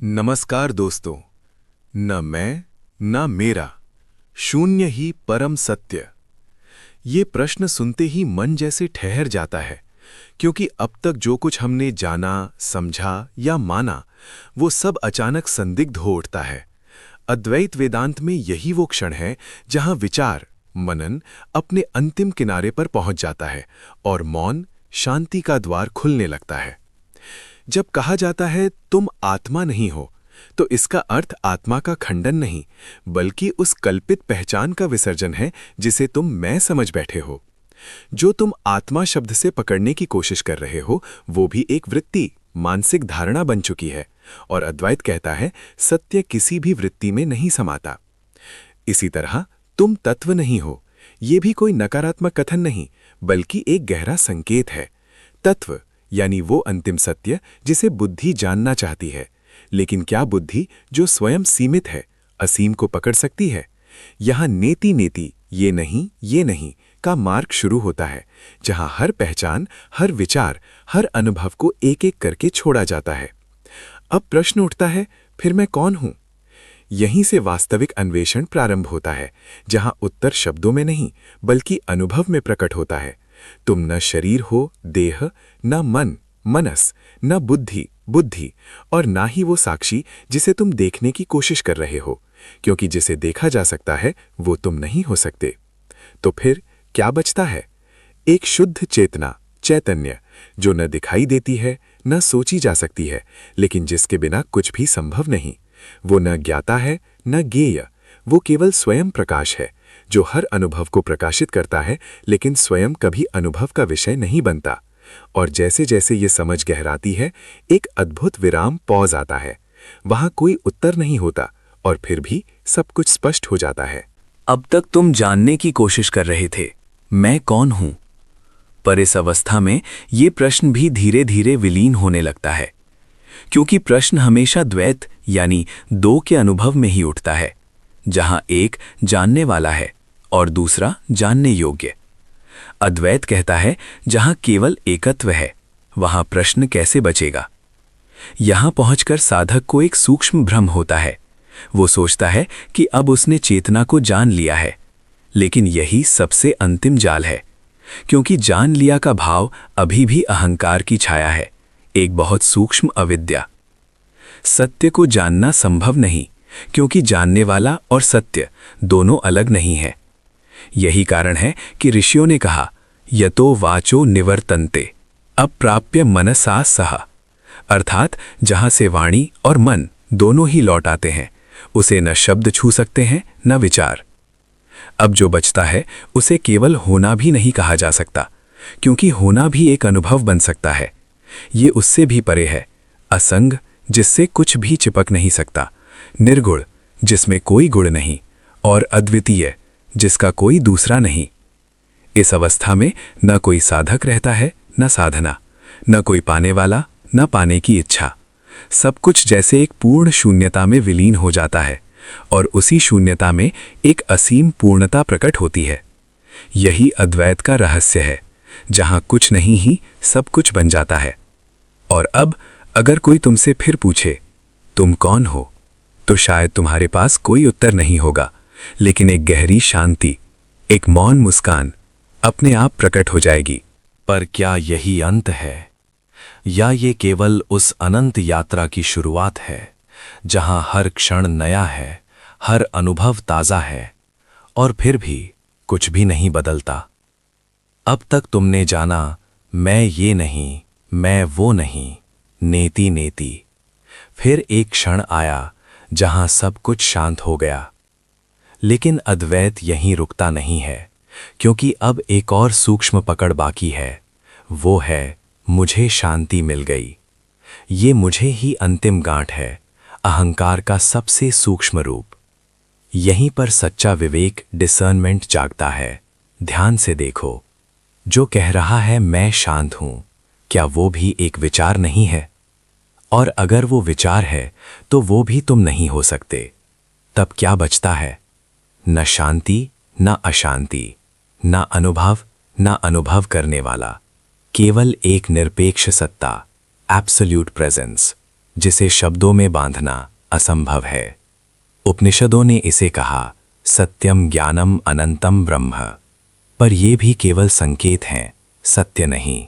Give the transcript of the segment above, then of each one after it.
नमस्कार दोस्तों। न मैं न मेरा, शून्य ही परम सत्य। ये प्रश्न सुनते ही मन जैसे ठहर जाता है, क्योंकि अब तक जो कुछ हमने जाना, समझा या माना, वो सब अचानक संदिग्ध हो उठता है। अद्वैत वेदांत में यही वो क्षण है जहां विचार, मनन अपने अंतिम किनारे पर पहुंच जाता है और मौन, शांति का द्वार खुलने लगता है। जब कहा जाता है तुम आत्मा नहीं हो, तो इसका अर्थ आत्मा का खंडन नहीं, बल्कि उस कल्पित पहचान का विसर्जन है जिसे तुम मैं समझ बैठे हो। जो तुम आत्मा शब्द से पकड़ने की कोशिश कर रहे हो, वो भी एक वृत्ति, मानसिक धारणा बन चुकी है। और अद्वैत कहता है सत्य किसी भी वृत्ति में नहीं समाता। इसी तरह तुम तत्व नहीं हो, ये भी कोई नकारात्मक कथन नहीं, बल्कि एक गहरा संकेत है। तत्व यानी वो अंतिम सत्य जिसे बुद्धि जानना चाहती है, लेकिन क्या बुद्धि जो स्वयं सीमित है, असीम को पकड़ सकती है? यहां नेति नेति, ये नहीं का मार्ग शुरू होता है, जहां हर पहचान, हर विचार, हर अनुभव को एक एक करके छोड़ा जाता है। अब प्रश्न उठता है, फिर मैं कौन हूं? यहीं से वास्तविक अन्वेषण प्रारंभ होता है, जहां उत्तर शब्दों में नहीं, बल्कि अनुभव में प्रकट होता है। तुम न शरीर हो, देह, न मन, मनस, न बुद्धि और ना ही वो साक्षी जिसे तुम देखने की कोशिश कर रहे हो, क्योंकि जिसे देखा जा सकता है वो तुम नहीं हो सकते। तो फिर क्या बचता है? एक शुद्ध चेतना, चैतन्य, जो न दिखाई देती है, न सोची जा सकती है, लेकिन जिसके बिना कुछ भी संभव नहीं। वो न ज्ञाता है, न ज्ञेय, वो केवल स्वयं प्रकाश है, जो हर अनुभव को प्रकाशित करता है, लेकिन स्वयं कभी अनुभव का विषय नहीं बनता। और जैसे जैसे ये समझ गहराती है, एक अद्भुत विराम, पॉज आता है। वहां कोई उत्तर नहीं होता और फिर भी सब कुछ स्पष्ट हो जाता है। अब तक तुम जानने की कोशिश कर रहे थे, मैं कौन हूं? पर इस अवस्था में ये प्रश्न भी धीरे धीरे विलीन होने लगता है, क्योंकि प्रश्न हमेशा द्वैत यानी दो के अनुभव में ही उठता है, जहां एक जानने वाला है और दूसरा जानने योग्य। अद्वैत कहता है जहां केवल एकत्व है, वहां प्रश्न कैसे बचेगा? यहां पहुंचकर साधक को एक सूक्ष्म भ्रम होता है। वो सोचता है कि अब उसने चेतना को जान लिया है, लेकिन यही सबसे अंतिम जाल है, क्योंकि जान लिया का भाव अभी भी अहंकार की छाया है, एक बहुत सूक्ष्म अविद्या। सत्य को जानना संभव नहीं, क्योंकि जानने वाला और सत्य दोनों अलग नहीं है। यही कारण है कि ऋषियों ने कहा यतो वाचो निवर्तन्ते अप्राप्य मनसा सह, अर्थात जहां से वाणी और मन दोनों ही लौट आते हैं, उसे न शब्द छू सकते हैं न विचार। अब जो बचता है उसे केवल होना भी नहीं कहा जा सकता, क्योंकि होना भी एक अनुभव बन सकता है। ये उससे भी परे है, असंग, जिससे कुछ भी चिपक नहीं सकता, निर्गुण, जिसमें कोई गुण नहीं, और अद्वितीय, जिसका कोई दूसरा नहीं। इस अवस्था में न कोई साधक रहता है, न साधना, न कोई पाने वाला, न पाने की इच्छा। सब कुछ जैसे एक पूर्ण शून्यता में विलीन हो जाता है, और उसी शून्यता में एक असीम पूर्णता प्रकट होती है। यही अद्वैत का रहस्य है, जहां कुछ नहीं ही सब कुछ बन जाता है। और अब अगर कोई तुमसे फिर पूछे तुम कौन हो, तो शायद तुम्हारे पास कोई उत्तर नहीं होगा, लेकिन एक गहरी शांति, एक मौन मुस्कान अपने आप प्रकट हो जाएगी। पर क्या यही अंत है, या ये केवल उस अनंत यात्रा की शुरुआत है, जहां हर क्षण नया है, हर अनुभव ताजा है, और फिर भी कुछ भी नहीं बदलता? अब तक तुमने जाना मैं ये नहीं, मैं वो नहीं, नेति नेति। फिर एक क्षण आया जहां सब कुछ शांत हो गया। लेकिन अद्वैत यहीं रुकता नहीं है, क्योंकि अब एक और सूक्ष्म पकड़ बाकी है। वो है मुझे शांति मिल गई। ये मुझे ही अंतिम गांठ है, अहंकार का सबसे सूक्ष्म रूप। यहीं पर सच्चा विवेक, डिसर्नमेंट जागता है। ध्यान से देखो, जो कह रहा है मैं शांत हूं, क्या वो भी एक विचार नहीं है? और अगर वो विचार है तो वो भी तुम नहीं हो सकते। तब क्या बचता है? न शांति, न अशांति, न अनुभव, न अनुभव करने वाला, केवल एक निरपेक्ष सत्ता, एब्सोल्यूट प्रेजेंस। जिसे शब्दों में बांधना असंभव है। उपनिषदों ने इसे कहा सत्यम ज्ञानम अनंतम ब्रह्म। पर ये भी केवल संकेत हैं, सत्य नहीं।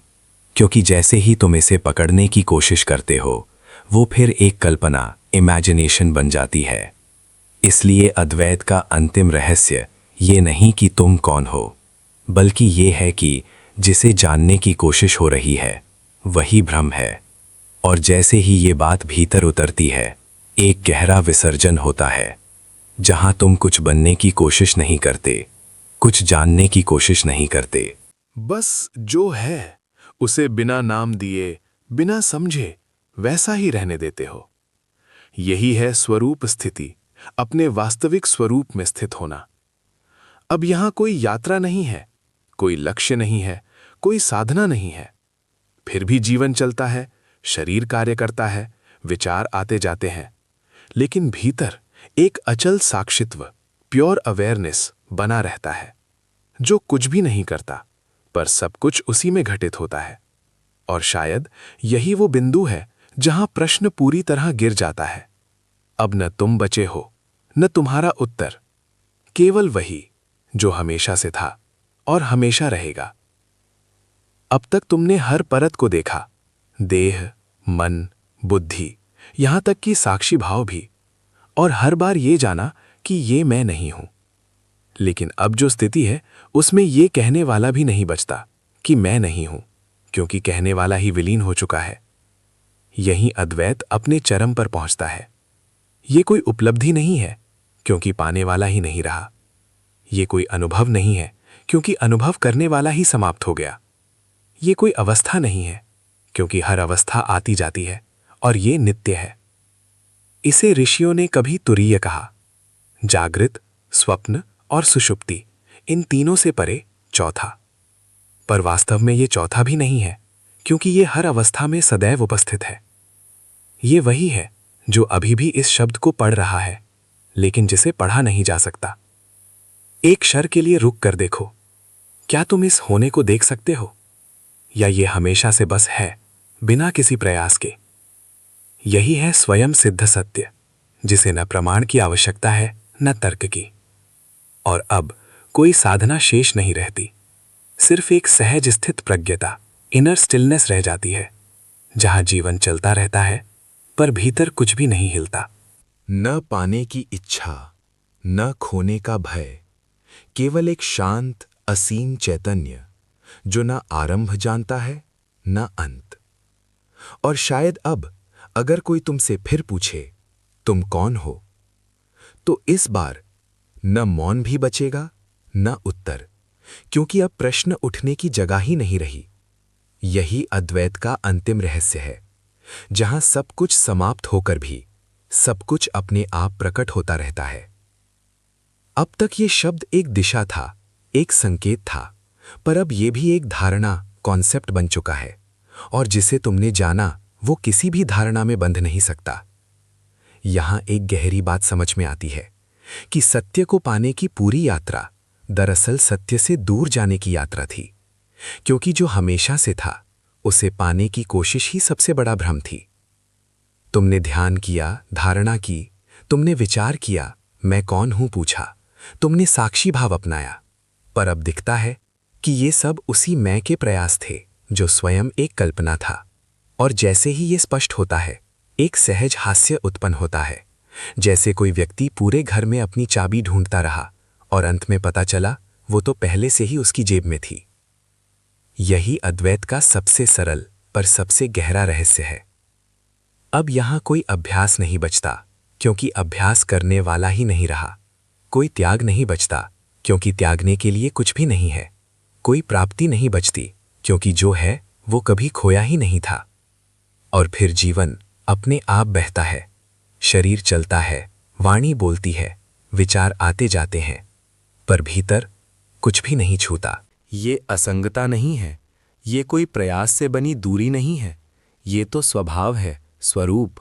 क्योंकि जैसे ही तुम इसे पकड़ने की कोशिश करते हो, वो फिर एक कल्पना, इमेजिनेशन बन जाती है। इसलिए अद्वैत का अंतिम रहस्य ये नहीं कि तुम कौन हो, बल्कि ये है कि जिसे जानने की कोशिश हो रही है वही भ्रम है। और जैसे ही ये बात भीतर उतरती है, एक गहरा विसर्जन होता है, जहां तुम कुछ बनने की कोशिश नहीं करते, कुछ जानने की कोशिश नहीं करते। बस जो है उसे बिना नाम दिए, बिना समझे वैसा ही रहने देते हो। यही है स्वरूप स्थिति, अपने वास्तविक स्वरूप में स्थित होना। अब यहां कोई यात्रा नहीं है, कोई लक्ष्य नहीं है, कोई साधना नहीं है। फिर भी जीवन चलता है, शरीर कार्य करता है, विचार आते जाते हैं, लेकिन भीतर एक अचल साक्षित्व, प्योर अवेयरनेस बना रहता है, जो कुछ भी नहीं करता, पर सब कुछ उसी में घटित होता है। और शायद यही वो बिंदु है जहां प्रश्न पूरी तरह गिर जाता है। अब न तुम बचे हो, न तुम्हारा उत्तर, केवल वही जो हमेशा से था और हमेशा रहेगा। अब तक तुमने हर परत को देखा, देह, मन, बुद्धि, यहां तक कि साक्षी भाव भी, और हर बार ये जाना कि ये मैं नहीं हूं। लेकिन अब जो स्थिति है उसमें ये कहने वाला भी नहीं बचता कि मैं नहीं हूं, क्योंकि कहने वाला ही विलीन हो चुका है। यही अद्वैत अपने चरम पर पहुंचता है। ये कोई उपलब्धि नहीं है, क्योंकि पाने वाला ही नहीं रहा। ये कोई अनुभव नहीं है, क्योंकि अनुभव करने वाला ही समाप्त हो गया। ये कोई अवस्था नहीं है, क्योंकि हर अवस्था आती जाती है और ये नित्य है। इसे ऋषियों ने कभी तुरीय कहा। जागृत, स्वप्न और सुषुप्ति, इन तीनों से परे चौथा। पर वास्तव में ये चौथा भी नहीं है, क्योंकि ये हर अवस्था में सदैव उपस्थित है। ये वही है जो अभी भी इस शब्द को पढ़ रहा है, लेकिन जिसे पढ़ा नहीं जा सकता। एक क्षण के लिए रुक कर देखो, क्या तुम इस होने को देख सकते हो, या ये हमेशा से बस है, बिना किसी प्रयास के? यही है स्वयं सिद्ध सत्य, जिसे न प्रमाण की आवश्यकता है न तर्क की। और अब कोई साधना शेष नहीं रहती, सिर्फ एक सहज स्थित प्रज्ञता, इनर स्टिलनेस रह जाती है, जहां जीवन चलता रहता है पर भीतर कुछ भी नहीं हिलता। न पाने की इच्छा, न खोने का भय, केवल एक शांत असीम चैतन्य जो न आरंभ जानता है न अंत। और शायद अब अगर कोई तुमसे फिर पूछे तुम कौन हो, तो इस बार न मौन भी बचेगा न उत्तर, क्योंकि अब प्रश्न उठने की जगह ही नहीं रही। यही अद्वैत का अंतिम रहस्य है, जहां सब कुछ समाप्त होकर भी सब कुछ अपने आप प्रकट होता रहता है। अब तक ये शब्द एक दिशा था, एक संकेत था, पर अब ये भी एक धारणा, कॉन्सेप्ट बन चुका है, और जिसे तुमने जाना वो किसी भी धारणा में बंध नहीं सकता। यहां एक गहरी बात समझ में आती है कि सत्य को पाने की पूरी यात्रा दरअसल सत्य से दूर जाने की यात्रा थी, क्योंकि जो हमेशा से था उसे पाने की कोशिश ही सबसे बड़ा भ्रम थी। तुमने ध्यान किया, धारणा की, तुमने विचार किया, मैं कौन हूं पूछा, तुमने साक्षी भाव अपनाया, पर अब दिखता है कि ये सब उसी मैं के प्रयास थे जो स्वयं एक कल्पना था। और जैसे ही ये स्पष्ट होता है, एक सहज हास्य उत्पन्न होता है, जैसे कोई व्यक्ति पूरे घर में अपनी चाबी ढूंढता रहा और अंत में पता चला वो तो पहले से ही उसकी जेब में थी। यही अद्वैत का सबसे सरल पर सबसे गहरा रहस्य है। अब यहां कोई अभ्यास नहीं बचता, क्योंकि अभ्यास करने वाला ही नहीं रहा। कोई त्याग नहीं बचता, क्योंकि त्यागने के लिए कुछ भी नहीं है। कोई प्राप्ति नहीं बचती, क्योंकि जो है वो कभी खोया ही नहीं था। और फिर जीवन अपने आप बहता है, शरीर चलता है, वाणी बोलती है, विचार आते जाते हैं, पर भीतर कुछ भी नहीं छूता। ये असंगता नहीं है, ये कोई प्रयास से बनी दूरी नहीं है, ये तो स्वभाव है, स्वरूप।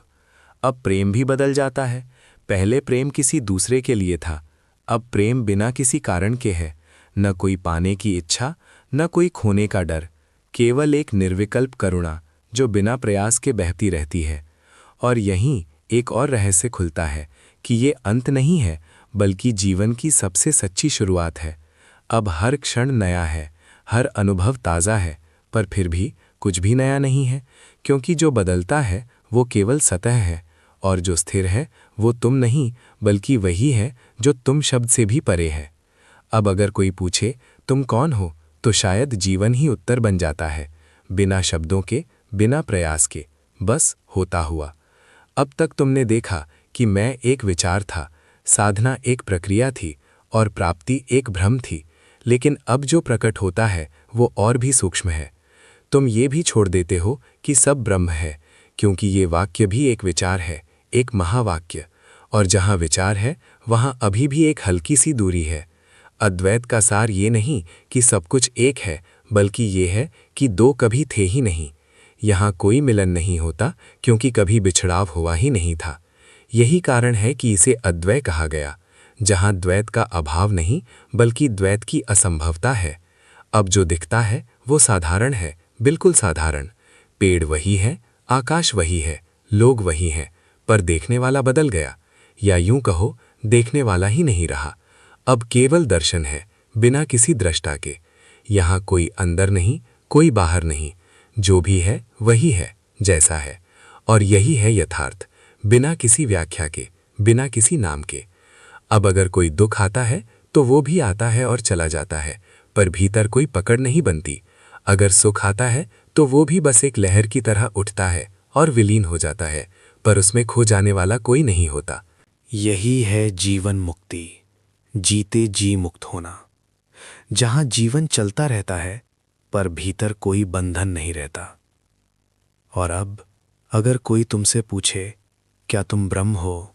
अब प्रेम भी बदल जाता है। पहले प्रेम किसी दूसरे के लिए था, अब प्रेम बिना किसी कारण के है। न कोई पाने की इच्छा, न कोई खोने का डर, केवल एक निर्विकल्प करुणा जो बिना प्रयास के बहती रहती है। और यहीं एक और रहस्य खुलता है कि ये अंत नहीं है, बल्कि जीवन की सबसे सच्ची शुरुआत है। अब हर क्षण नया है, हर अनुभव ताज़ा है, पर फिर भी कुछ भी नया नहीं है, क्योंकि जो बदलता है वो केवल सतह है, और जो स्थिर है वो तुम नहीं, बल्कि वही है जो तुम शब्द से भी परे है। अब अगर कोई पूछे तुम कौन हो, तो शायद जीवन ही उत्तर बन जाता है, बिना शब्दों के, बिना प्रयास के, बस होता हुआ। अब तक तुमने देखा कि मैं एक विचार था, साधना एक प्रक्रिया थी, और प्राप्ति एक भ्रम थी, लेकिन अब जो प्रकट होता है वो और भी सूक्ष्म है। तुम ये भी छोड़ देते हो कि सब ब्रह्म है, क्योंकि ये वाक्य भी एक विचार है, एक महावाक्य, और जहाँ विचार है वहाँ अभी भी एक हल्की सी दूरी है। अद्वैत का सार ये नहीं कि सब कुछ एक है, बल्कि ये है कि दो कभी थे ही नहीं। यहाँ कोई मिलन नहीं होता, क्योंकि कभी बिछड़ाव हुआ ही नहीं था। यही कारण है कि इसे अद्वै कहा गया, जहाँ द्वैत का अभाव नहीं, बल्कि द्वैत की असंभवता है। अब जो दिखता है वो साधारण है, बिल्कुल साधारण। पेड़ वही है, आकाश वही है, लोग वही हैं, पर देखने वाला बदल गया, या यूं कहो देखने वाला ही नहीं रहा। अब केवल दर्शन है, बिना किसी दृष्टा के। यहाँ कोई अंदर नहीं, कोई बाहर नहीं, जो भी है वही है, जैसा है, और यही है यथार्थ, बिना किसी व्याख्या के, बिना किसी नाम के। अब अगर कोई दुख आता है तो वो भी आता है और चला जाता है, पर भीतर कोई पकड़ नहीं बनती। अगर सुख आता है तो वो भी बस एक लहर की तरह उठता है और विलीन हो जाता है, पर उसमें खो जाने वाला कोई नहीं होता। यही है जीवन मुक्ति, जीते जी मुक्त होना, जहां जीवन चलता रहता है पर भीतर कोई बंधन नहीं रहता। और अब अगर कोई तुमसे पूछे क्या तुम ब्रह्म हो,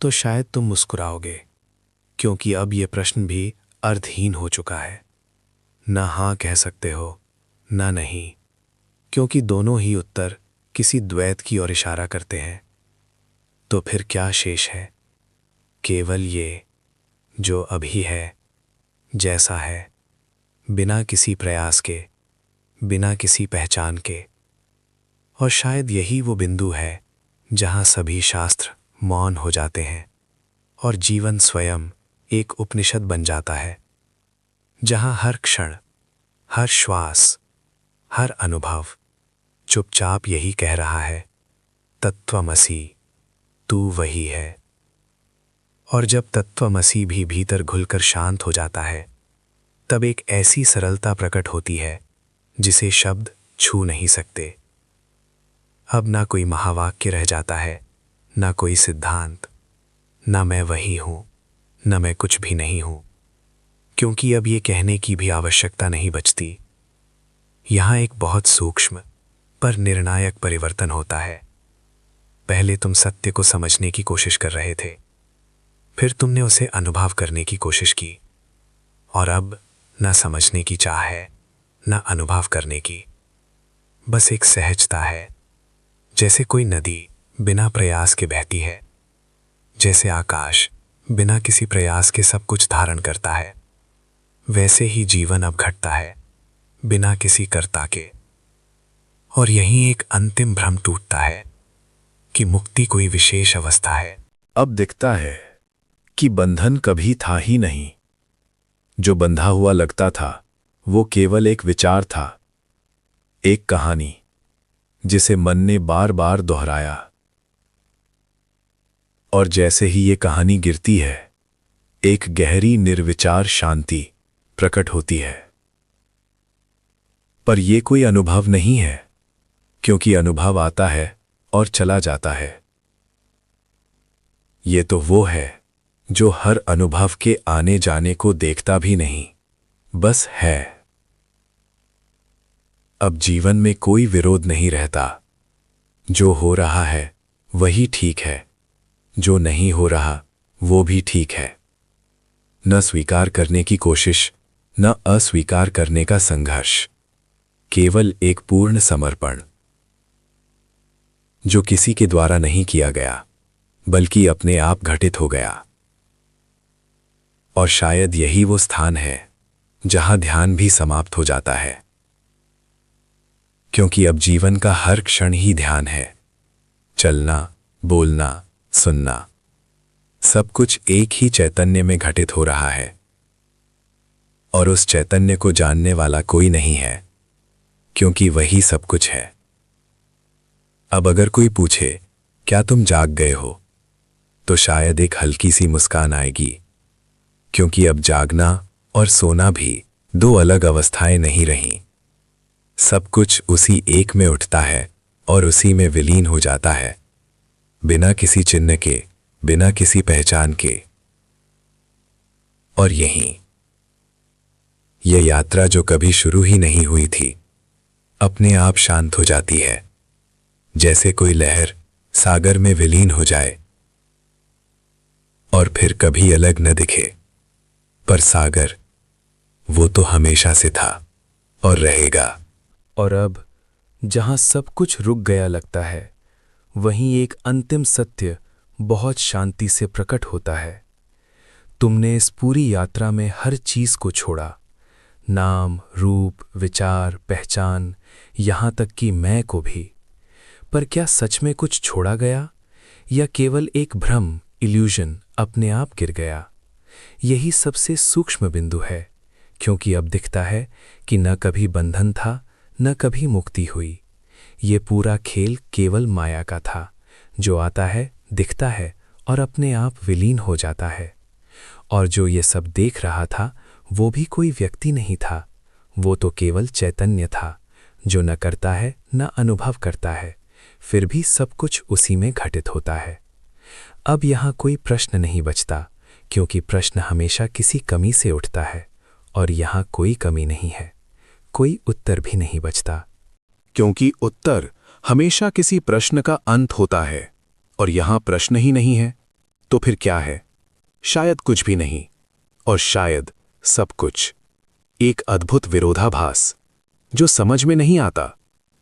तो शायद तुम मुस्कुराओगे, क्योंकि अब यह प्रश्न भी अर्थहीन हो चुका है। ना हाँ कह सकते हो, ना नहीं, क्योंकि दोनों ही उत्तर किसी द्वैत की ओर इशारा करते हैं। तो फिर क्या शेष है? केवल ये जो अभी है, जैसा है, बिना किसी प्रयास के, बिना किसी पहचान के। और शायद यही वो बिंदु है जहां सभी शास्त्र मौन हो जाते हैं और जीवन स्वयं एक उपनिषद बन जाता है, जहां हर क्षण, हर श्वास, हर अनुभव चुपचाप यही कह रहा है, तत्त्वमसि, तू वही है। और जब तत्त्वमसि भी भीतर घुलकर शांत हो जाता है, तब एक ऐसी सरलता प्रकट होती है जिसे शब्द छू नहीं सकते। अब ना कोई महावाक्य रह जाता है, ना कोई सिद्धांत, ना मैं वही हूं, ना मैं कुछ भी नहीं हूं, क्योंकि अब ये कहने की भी आवश्यकता नहीं बचती। यहां एक बहुत सूक्ष्म पर निर्णायक परिवर्तन होता है। पहले तुम सत्य को समझने की कोशिश कर रहे थे, फिर तुमने उसे अनुभव करने की कोशिश की, और अब ना समझने की चाह है, ना अनुभव करने की। बस एक सहजता है, जैसे कोई नदी बिना प्रयास के बहती है, जैसे आकाश बिना किसी प्रयास के सब कुछ धारण करता है, वैसे ही जीवन अब घटता है, बिना किसी कर्ता के। और यहीं एक अंतिम भ्रम टूटता है कि मुक्ति कोई विशेष अवस्था है। अब दिखता है कि बंधन कभी था ही नहीं। जो बंधा हुआ लगता था वो केवल एक विचार था, एक कहानी जिसे मन ने बार बार दोहराया। और जैसे ही ये कहानी गिरती है, एक गहरी निर्विचार शांति प्रकट होती है। पर यह कोई अनुभव नहीं है, क्योंकि अनुभव आता है और चला जाता है। ये तो वो है जो हर अनुभव के आने जाने को देखता भी नहीं, बस है। अब जीवन में कोई विरोध नहीं रहता। जो हो रहा है वही ठीक है, जो नहीं हो रहा वो भी ठीक है। न स्वीकार करने की कोशिश, न अस्वीकार करने का संघर्ष, केवल एक पूर्ण समर्पण, जो किसी के द्वारा नहीं किया गया, बल्कि अपने आप घटित हो गया। और शायद यही वो स्थान है जहां ध्यान भी समाप्त हो जाता है, क्योंकि अब जीवन का हर क्षण ही ध्यान है, चलना, बोलना, सुनना, सब कुछ एक ही चैतन्य में घटित हो रहा है। और उस चैतन्य को जानने वाला कोई नहीं है, क्योंकि वही सब कुछ है। अब अगर कोई पूछे, क्या तुम जाग गए हो, तो शायद एक हल्की सी मुस्कान आएगी, क्योंकि अब जागना और सोना भी दो अलग अवस्थाएं नहीं रहीं। सब कुछ उसी एक में उठता है और उसी में विलीन हो जाता है, बिना किसी चिन्ह के, बिना किसी पहचान के। और यही ये यात्रा जो कभी शुरू ही नहीं हुई थी, अपने आप शांत हो जाती है, जैसे कोई लहर सागर में विलीन हो जाए और फिर कभी अलग न दिखे। पर सागर, वो तो हमेशा से था और रहेगा। और अब जहां सब कुछ रुक गया लगता है, वहीं एक अंतिम सत्य बहुत शांति से प्रकट होता है। तुमने इस पूरी यात्रा में हर चीज को छोड़ा, नाम, रूप, विचार, पहचान, यहां तक कि मैं को भी। पर क्या सच में कुछ छोड़ा गया, या केवल एक भ्रम, इल्यूजन अपने आप गिर गया? यही सबसे सूक्ष्म बिंदु है, क्योंकि अब दिखता है कि न कभी बंधन था, न कभी मुक्ति हुई। ये पूरा खेल केवल माया का था, जो आता है, दिखता है और अपने आप विलीन हो जाता है। और जो ये सब देख रहा था, वो भी कोई व्यक्ति नहीं था, वो तो केवल चैतन्य था, जो न करता है न अनुभव करता है, फिर भी सब कुछ उसी में घटित होता है। अब यहाँ कोई प्रश्न नहीं बचता, क्योंकि प्रश्न हमेशा किसी कमी से उठता है, और यहाँ कोई कमी नहीं है, कोई उत्तर भी नहीं बचता। क्योंकि उत्तर हमेशा किसी प्रश्न का अंत होता है, और यहां प्रश्न ही नहीं है, तो फिर क्या है? शायद कुछ भी नहीं, और शायद सब कुछ। एक अद्भुत विरोधाभास, जो समझ में नहीं आता,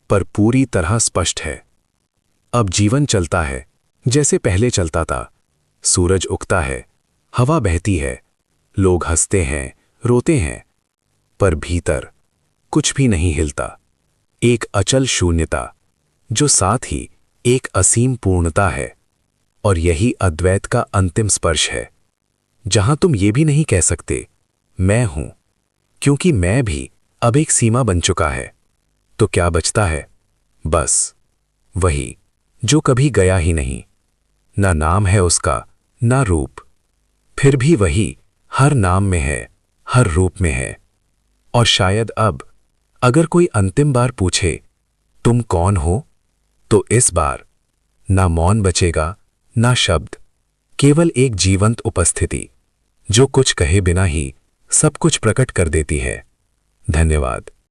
पर पूरी तरह स्पष्ट है। अब जीवन चलता है जैसे पहले चलता था। सूरज उगता है, हवा बहती है, लोग हंसते हैं, रोते हैं, पर भीतर कुछ भी नहीं हिलता। एक अचल शून्यता, जो साथ ही एक असीम पूर्णता है। और यही अद्वैत का अंतिम स्पर्श है, जहां तुम ये भी नहीं कह सकते मैं हूं, क्योंकि मैं भी अब एक सीमा बन चुका है। तो क्या बचता है? बस वही जो कभी गया ही नहीं। ना नाम है उसका, ना रूप, फिर भी वही हर नाम में है, हर रूप में है। और शायद अब अगर कोई अंतिम बार पूछे, तुम कौन हो, तो इस बार ना मौन बचेगा, ना शब्द, केवल एक जीवंत उपस्थिति, जो कुछ कहे बिना ही सब कुछ प्रकट कर देती है। धन्यवाद।